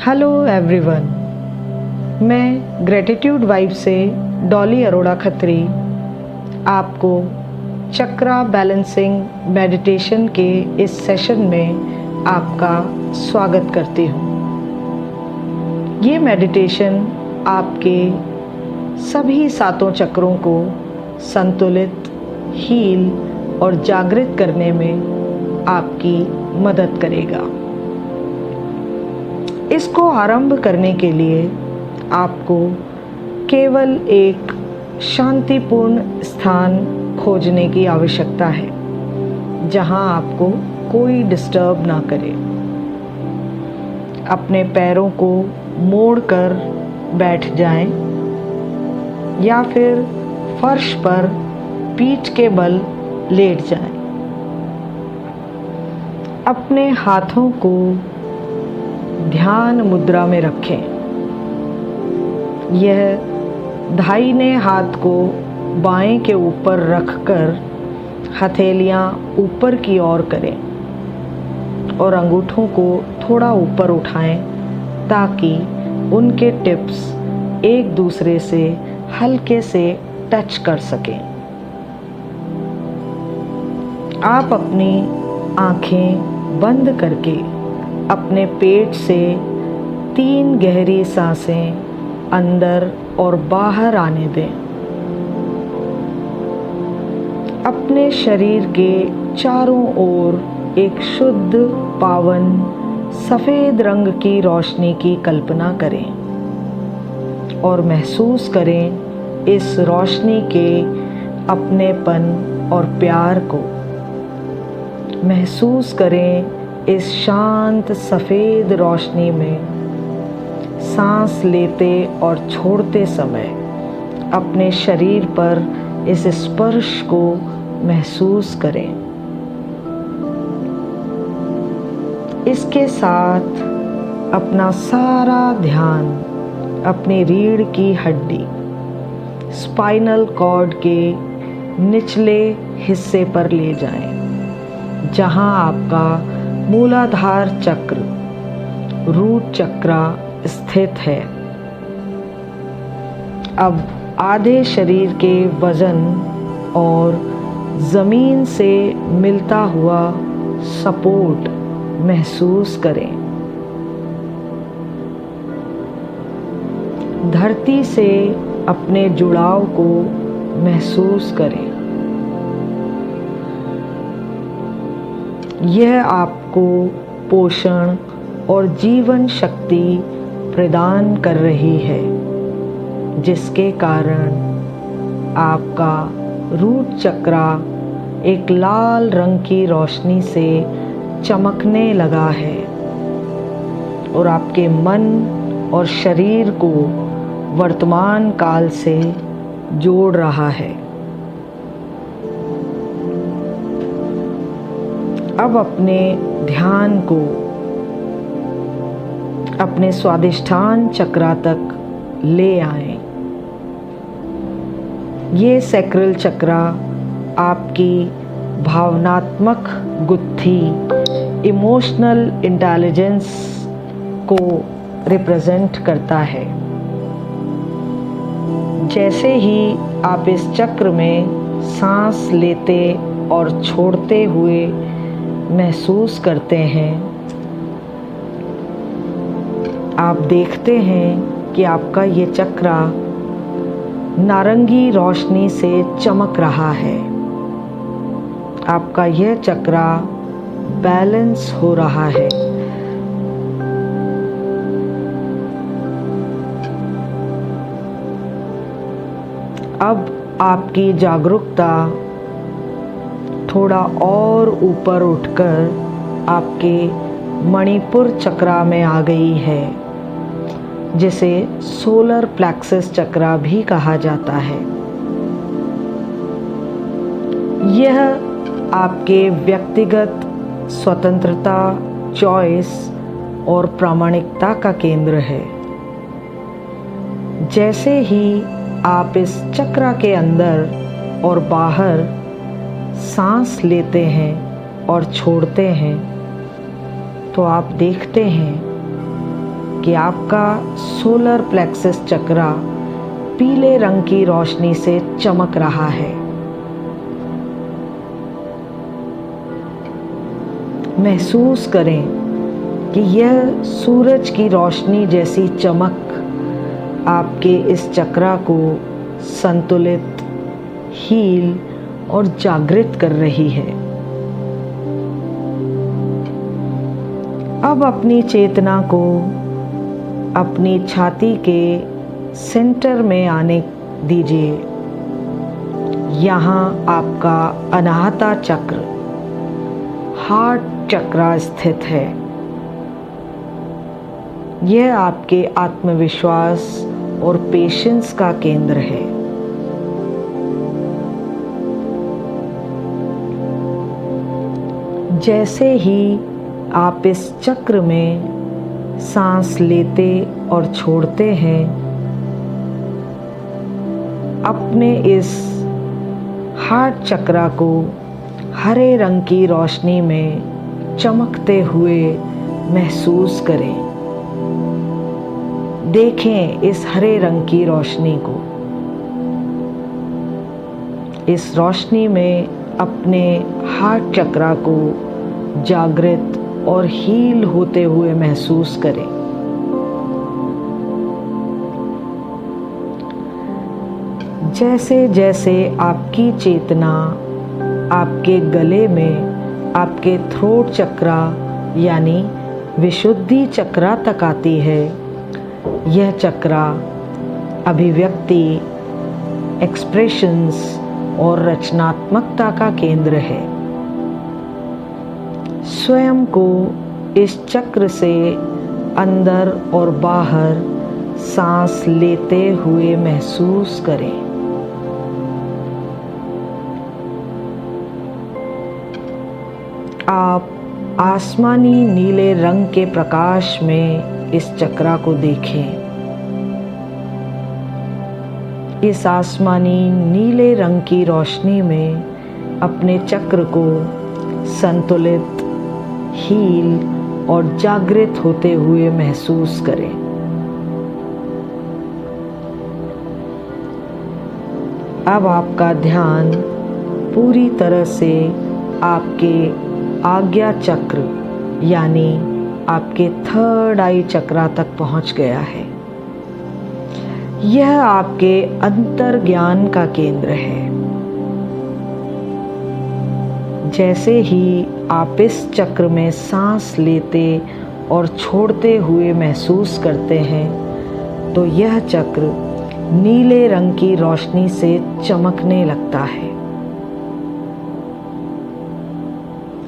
Hello everyone, मैं gratitude vibe से डॉली अरोड़ा खत्री आपको चक्रा बैलेंसिंग मेडिटेशन के इस सेशन में आपका स्वागत करती हूँ। ये मेडिटेशन आपके सभी सातों चक्रों को संतुलित, हील और जागृत करने में आपकी मदद करेगा। इसको आरंभ करने के लिए आपको केवल एक शांतिपूर्ण स्थान खोजने की आवश्यकता है जहां आपको कोई डिस्टर्ब ना करे। अपने पैरों को मोड़कर बैठ जाएं या फिर फर्श पर पीठ के बल लेट जाएं। अपने हाथों को ध्यान मुद्रा में रखें। यह दाहिने हाथ को बाएं के ऊपर रखकर हथेलियां ऊपर की ओर करें और अंगूठों को थोड़ा ऊपर उठाएं ताकि उनके टिप्स एक दूसरे से हल्के से टच कर सकें। आप अपनी आंखें बंद करके अपने पेट से 3 गहरी सांसें अंदर और बाहर आने दें। अपने शरीर के चारों ओर एक शुद्ध, पावन, सफ़ेद रंग की रोशनी की कल्पना करें और महसूस करें इस रोशनी के अपनेपन और प्यार को। महसूस करें इस शांत सफ़ेद रोशनी में सांस लेते और छोड़ते समय अपने शरीर पर इस स्पर्श को महसूस करें। इसके साथ अपना सारा ध्यान अपनी रीढ़ की हड्डी, स्पाइनल कॉर्ड के निचले हिस्से पर ले जाएं, जहां आपका मूलाधार चक्र, रूट चक्रा स्थित है। अब आधे शरीर के वजन और ज़मीन से मिलता हुआ सपोर्ट महसूस करें। धरती से अपने जुड़ाव को महसूस करें। यह आपको पोषण और जीवन शक्ति प्रदान कर रही है, जिसके कारण आपका रूट चक्रा एक लाल रंग की रोशनी से चमकने लगा है और आपके मन और शरीर को वर्तमान काल से जोड़ रहा है। अब अपने ध्यान को अपने स्वादिष्ठान चक्रा तक ले आएं। ये सैक्रल चक्रा आपकी भावनात्मक गुत्थी, इमोशनल इंटेलिजेंस को रिप्रेजेंट करता है। जैसे ही आप इस चक्र में सांस लेते और छोड़ते हुए महसूस करते हैं, आप देखते हैं कि आपका ये चक्रा नारंगी रोशनी से चमक रहा है। आपका यह चक्रा बैलेंस हो रहा है। अब आपकी जागरूकता थोड़ा और ऊपर उठकर आपके मणिपुर चक्रा में आ गई है, जिसे सोलर प्लेक्सस चक्रा भी कहा जाता है। यह आपके व्यक्तिगत स्वतंत्रता, चॉइस और प्रामाणिकता का केंद्र है। जैसे ही आप इस चक्रा के अंदर और बाहर सांस लेते हैं और छोड़ते हैं, तो आप देखते हैं कि आपका सोलर प्लेक्सस चक्रा पीले रंग की रोशनी से चमक रहा है। महसूस करें कि यह सूरज की रोशनी जैसी चमक आपके इस चक्रा को संतुलित, हील और जागृत कर रही है। अब अपनी चेतना को अपनी छाती के सेंटर में आने दीजिए। यहाँ आपका अनाहता चक्र, हार्ट चक्रा स्थित है। यह आपके आत्मविश्वास और पेशेंस का केंद्र है। जैसे ही आप इस चक्र में सांस लेते और छोड़ते हैं, अपने इस हार्ट चक्रा को हरे रंग की रोशनी में चमकते हुए महसूस करें। देखें इस हरे रंग की रोशनी को। इस रोशनी में अपने हार्ट चक्रा को जागृत और हील होते हुए महसूस करें। जैसे जैसे आपकी चेतना आपके गले में, आपके थ्रोट चक्रा यानी विशुद्धि चक्रा तक आती है, यह चक्रा अभिव्यक्ति, एक्सप्रेशंस और रचनात्मकता का केंद्र है। स्वयं को इस चक्र से अंदर और बाहर सांस लेते हुए महसूस करें। आप आसमानी नीले रंग के प्रकाश में इस चक्रा को देखें। इस आसमानी नीले रंग की रोशनी में अपने चक्र को संतुलित, हील और जागृत होते हुए महसूस करें। अब आपका ध्यान पूरी तरह से आपके आज्ञा चक्र यानी आपके थर्ड आई चक्रा तक पहुंच गया है। यह आपके अंतर ज्ञान का केंद्र है। जैसे ही आप इस चक्र में सांस लेते और छोड़ते हुए महसूस करते हैं, तो यह चक्र नीले रंग की रोशनी से चमकने लगता है।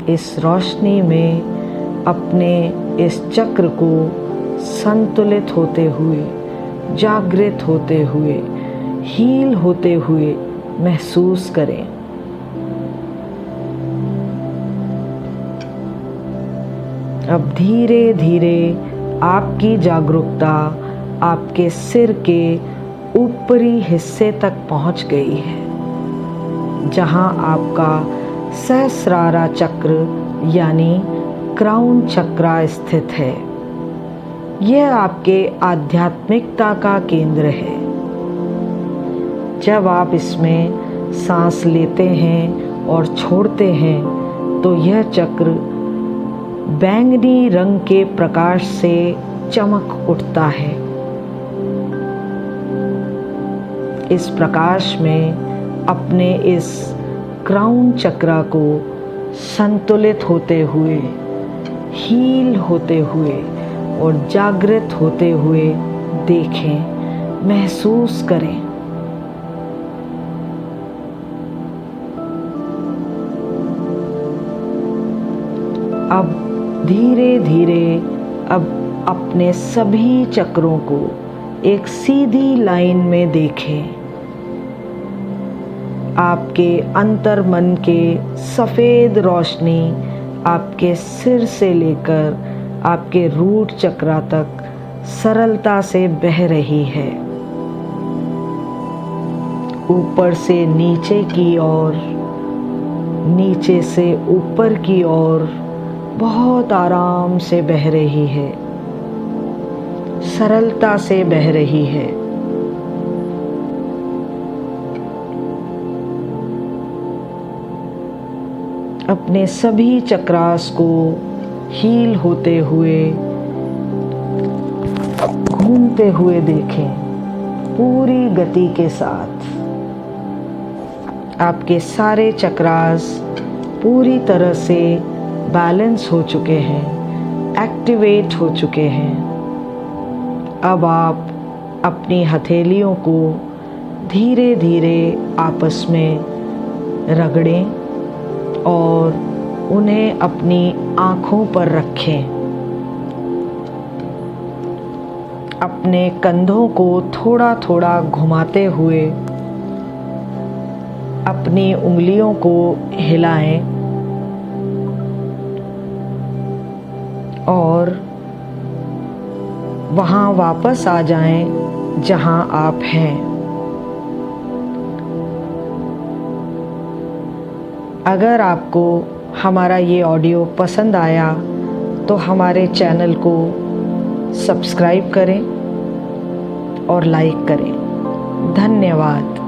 इस रोशनी में अपने इस चक्र को संतुलित होते हुए, जागृत होते हुए, हील होते हुए महसूस करें। अब धीरे धीरे आपकी जागरूकता आपके सिर के ऊपरी हिस्से तक पहुंच गई है, जहां आपका सहस्रारा चक्र यानी क्राउन चक्रा स्थित है। यह आपके आध्यात्मिकता का केंद्र है। जब आप इसमें सांस लेते हैं और छोड़ते हैं, तो यह चक्र बैंगनी रंग के प्रकाश से चमक उठता है। इस प्रकाश में अपने इस क्राउन चक्रा को संतुलित होते हुए, हील होते हुए और जागृत होते हुए देखें, महसूस करें। अब धीरे धीरे अब अपने सभी चक्रों को एक सीधी लाइन में देखें। आपके अंतर मन के सफ़ेद रोशनी आपके सिर से लेकर आपके रूट चक्रा तक सरलता से बह रही है। ऊपर से नीचे की ओर, नीचे से ऊपर की ओर बहुत आराम से बह रही है। सरलता से बह रही है। अपने सभी चक्रास को हील होते हुए, घूमते हुए देखें पूरी गति के साथ। आपके सारे चक्रास पूरी तरह से बैलेंस हो चुके हैं, एक्टिवेट हो चुके हैं। अब आप अपनी हथेलियों को धीरे धीरे आपस में रगड़ें और उन्हें अपनी आँखों पर रखें। अपने कंधों को थोड़ा थोड़ा घुमाते हुए अपनी उंगलियों को हिलाएं और वहाँ वापस आ जाएं जहाँ आप हैं। अगर आपको हमारा ये ऑडियो पसंद आया तो हमारे चैनल को सब्सक्राइब करें और लाइक करें। धन्यवाद।